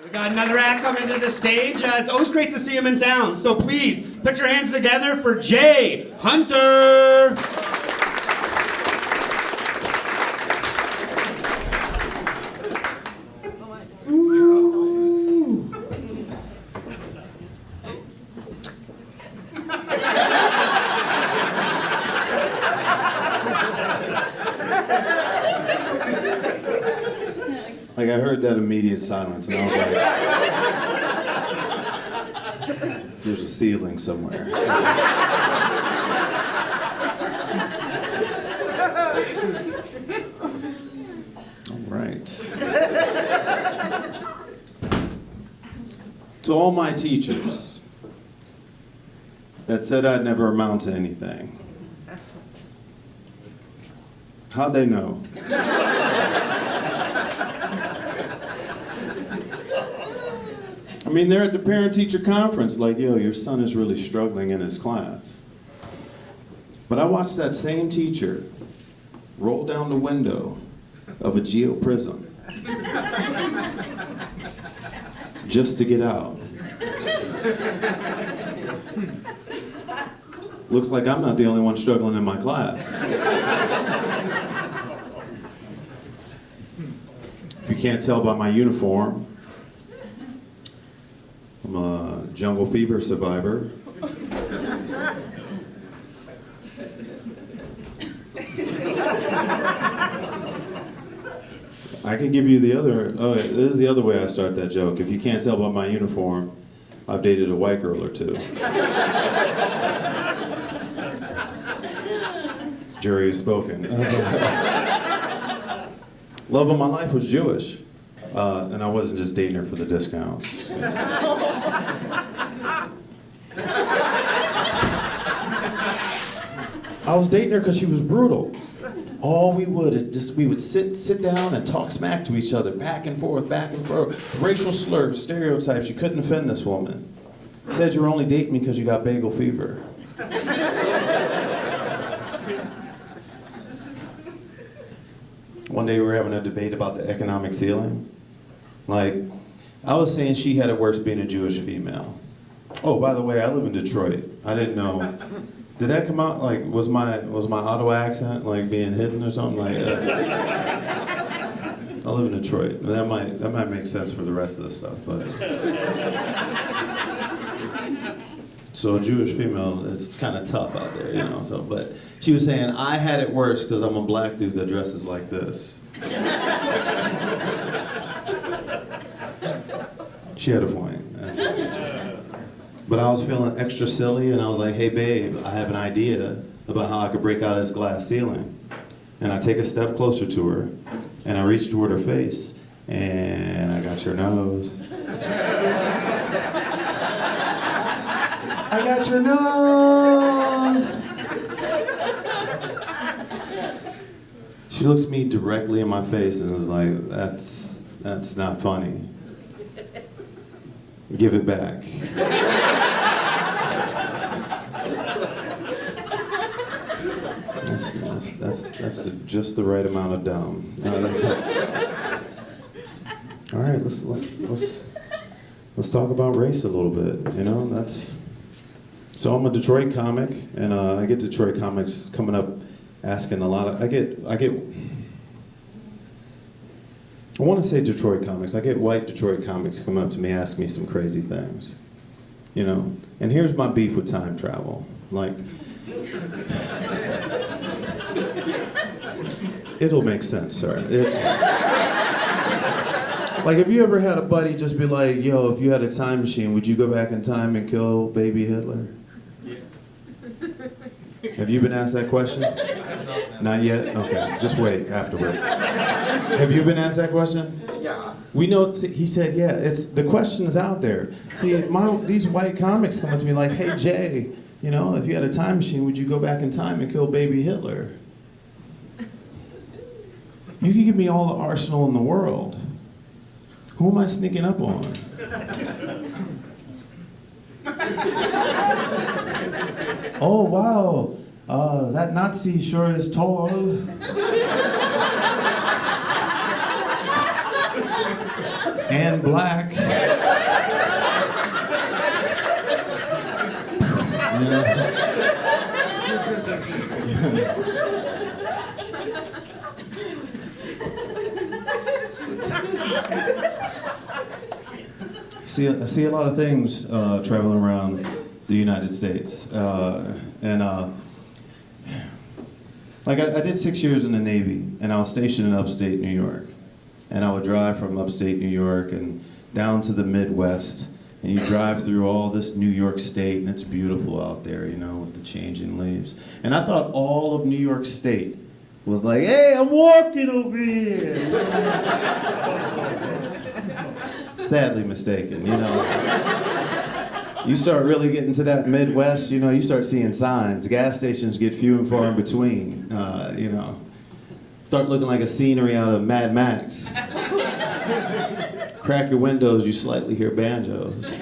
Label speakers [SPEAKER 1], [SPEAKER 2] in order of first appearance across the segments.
[SPEAKER 1] We got another act coming to the stage. It's always great to see him in town. So please, put your hands together for Jay Hunter.
[SPEAKER 2] Like, I heard that immediate silence, and I was like, there's a ceiling somewhere. All right. To all my teachers that said I'd never amount to anything, how'd they know? I mean, they're at the parent-teacher conference like, yo, your son is really struggling in his class. But I watched that same teacher roll down the window of a Geo Prism just to get out. Looks like I'm not the only one struggling in my class. If you can't tell by my uniform, I'm a jungle fever survivor. I can give you the other, this is the other way I start that joke. If you can't tell by my uniform, I've dated a white girl or two. Jury is spoken. Love of my life was Jewish. And I wasn't just dating her for the discounts. I was dating her because she was brutal. All we would sit down and talk smack to each other, back and forth, racial slurs, stereotypes. You couldn't offend this woman. Said you were only dating me because you got bagel fever. One day we were having a debate about the economic ceiling. Like, I was saying she had it worse being a Jewish female. Oh, by the way, I live in Detroit. I didn't know. Did that come out, like, was my Ottawa accent, like, being hidden or something like that? I live in Detroit. That might make sense for the rest of the stuff, but. So a Jewish female, it's kind of tough out there, you know, so, but she was saying, I had it worse because I'm a black dude that dresses like this. She had a point. But I was feeling extra silly, and I was like, hey babe, I have an idea about how I could break out of this glass ceiling. And I take a step closer to her, and I reach toward her face, and I got your nose. I got your nose! She looks me directly in my face and is like, that's not funny. Give it back. That's just the right amount of dumb. All right, let's talk about race a little bit. You know, so I'm a Detroit comic, and I get Detroit comics coming up asking a lot of. I want to say Detroit comics. I get white Detroit comics coming up to me asking me some crazy things. You know, and here's my beef with time travel. Like, it'll make sense, sir. Like, have you ever had a buddy just be like, yo, if you had a time machine, would you go back in time and kill baby Hitler? Yeah. Have you been asked that question? Not yet? Okay, just wait afterward. Have you been asked that question?
[SPEAKER 3] Yeah.
[SPEAKER 2] We know, he said, yeah, the question is out there. See, these white comics come up to me like, hey Jay, you know, if you had a time machine, would you go back in time and kill baby Hitler? You can give me all the arsenal in the world. Who am I sneaking up on? Oh, wow. That Nazi sure is tall. and black. You know? I see a lot of things traveling around the United States. Like I did 6 years in the Navy, and I was stationed in upstate New York. And I would drive from upstate New York and down to the Midwest, and you drive through all this New York State, and it's beautiful out there, you know, with the changing leaves. And I thought all of New York State was like, hey, I'm walking over here. Sadly mistaken, you know. You start really getting to that Midwest, you know, you start seeing signs. Gas stations get few and far in between, you know. Start looking like a scenery out of Mad Max. Crack your windows, you slightly hear banjos.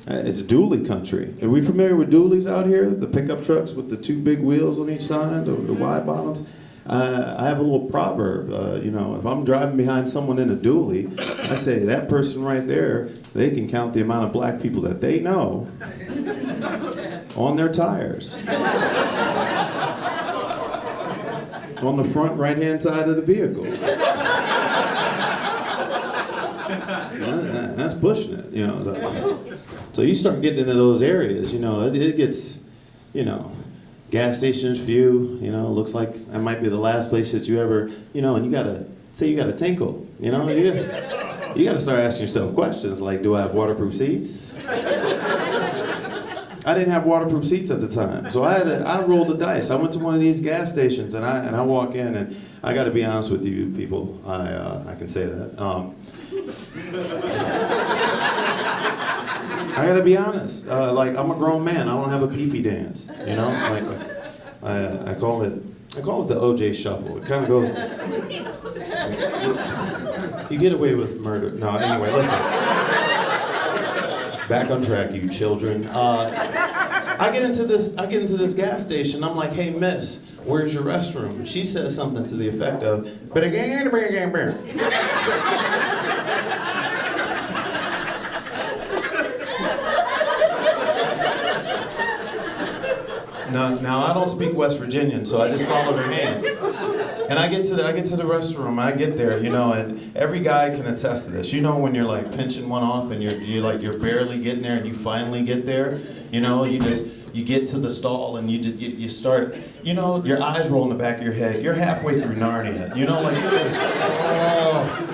[SPEAKER 2] It's dually country. Are we familiar with dualies out here? The pickup trucks with the two big wheels on each side, the wide bottoms? I have a little proverb, you know, if I'm driving behind someone in a dually, I say, that person right there, they can count the amount of black people that they know on their tires. On the front right-hand side of the vehicle. That's pushing it, you know. So you start getting into those areas, you know, it gets, you know, gas stations few, you know, looks like that might be the last place that you ever, you know, and you gotta, say you got a tinkle, you know, you gotta start asking yourself questions like, do I have waterproof seats? I didn't have waterproof seats at the time, so I rolled the dice. I went to one of these gas stations, and I walk in, and I got to be honest with you people, I can say that. I got to be honest. Like I'm a grown man. I don't have a pee-pee dance. You know, like I call it the OJ shuffle. It kind of goes. You get away with murder. No, anyway, listen. Back on track, you children. I get into this gas station. I'm like, hey, miss, where's your restroom? And she says something to the effect of, Now I don't speak West Virginian, so I just followed her hand. And I get to the restroom, I get there, you know, and every guy can attest to this. You know when you're like pinching one off and you're barely getting there and you finally get there, you know, you get to the stall and you start, you know, your eyes roll in the back of your head. You're halfway through Narnia, you know, like you're just, oh.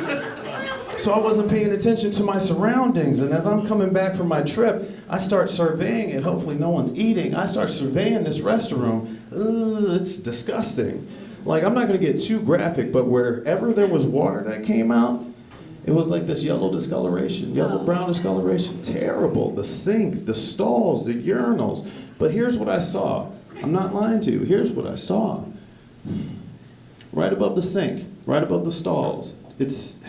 [SPEAKER 2] So I wasn't paying attention to my surroundings, and as I'm coming back from my trip, I start surveying it. Hopefully no one's eating. I start surveying this restroom. It's disgusting. Like, I'm not gonna get too graphic, but wherever there was water that came out, it was like this yellow discoloration, yellow-brown discoloration. Terrible. The sink, the stalls, the urinals. But here's what I saw. I'm not lying to you. Here's what I saw. Right above the sink, right above the stalls, it's...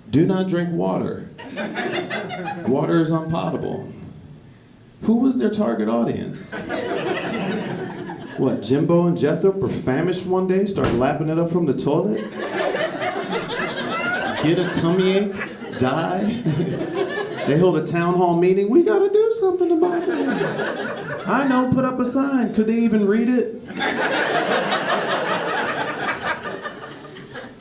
[SPEAKER 2] Do not drink water. Water is unpotable. Who was their target audience? What, Jimbo and Jethro were famished one day, started lapping it up from the toilet? Get a tummy ache, die? They hold a town hall meeting, we gotta do something about it. I know, put up a sign. Could they even read it?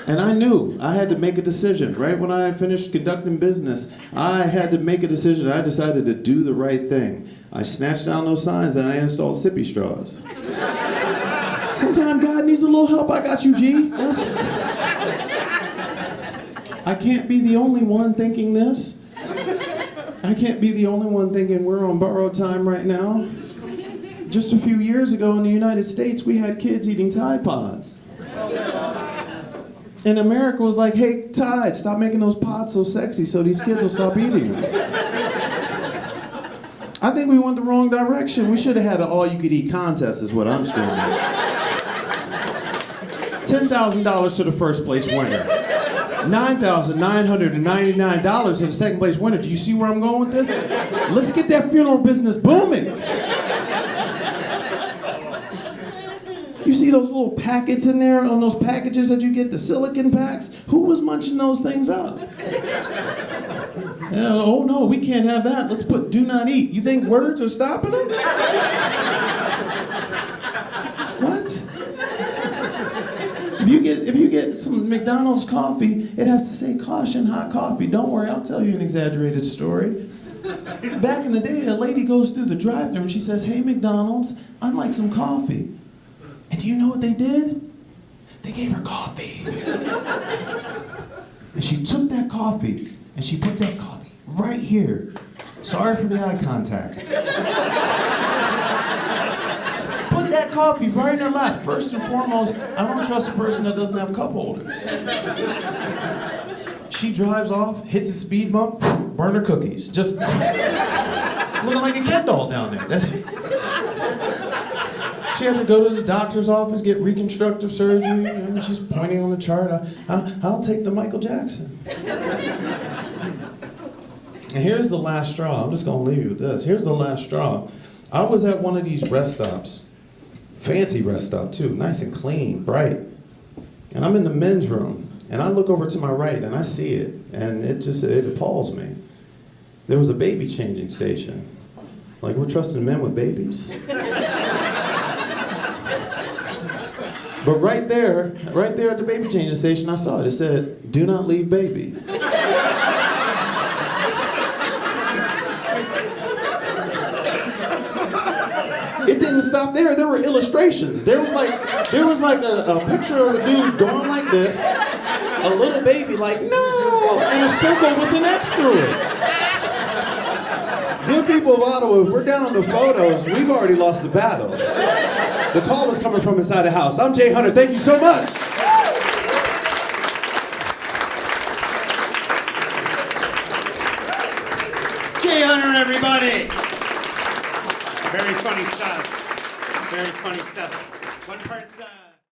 [SPEAKER 2] And I knew I had to make a decision. Right when I finished conducting business, I had to make a decision. I decided to do the right thing. I snatched down those signs and I installed sippy straws. Sometimes God needs a little help. I got you, G. I can't be the only one thinking this. I can't be the only one thinking we're on borrowed time right now. Just a few years ago in the United States, we had kids eating Tide Pods. And America was like, hey, Tide, stop making those pods so sexy so these kids will stop eating them. I think we went the wrong direction. We should have had an all-you-could-eat contest is what I'm screaming. $10,000 to the first place winner. $9,999 to the second place winner. Do you see where I'm going with this? Let's get that funeral business booming. You see those little packets in there on those packages that you get, the silicon packs? Who was munching those things up? Oh no, we can't have that. Let's put do not eat. You think words are stopping them? What? If you get some McDonald's coffee, it has to say caution hot coffee. Don't worry, I'll tell you an exaggerated story. Back in the day, a lady goes through the drive-thru and she says, "Hey McDonald's, I'd like some coffee." And do you know what they did? They gave her coffee. And she took that coffee and she put that coffee right here. Sorry for the eye contact. Put that coffee right in her lap. First and foremost, I don't trust a person that doesn't have cup holders. She drives off, hits a speed bump, burn her cookies. Just looking like a Ken doll down there. She had to go to the doctor's office, get reconstructive surgery, and she's pointing on the chart. I'll take the Michael Jackson. And here's the last straw. I'm just going to leave you with this. Here's the last straw. I was at one of these rest stops. Fancy rest stop, too. Nice and clean, bright. And I'm in the men's room. And I look over to my right, and I see it. And it appalls me. There was a baby changing station. Like, we're trusting men with babies? But right there at the baby changing station, I saw it. It said, "Do not leave baby." It didn't stop there. There were illustrations. There was like a picture of a dude going like this, a little baby like, "No," and a circle with an X through it. Good people of Ottawa, if we're down to photos, we've already lost the battle. The call is coming from inside the house. I'm Jay Hunter. Thank you so much.
[SPEAKER 1] Jay Hunter, everybody. Very funny stuff. Very funny stuff. One part.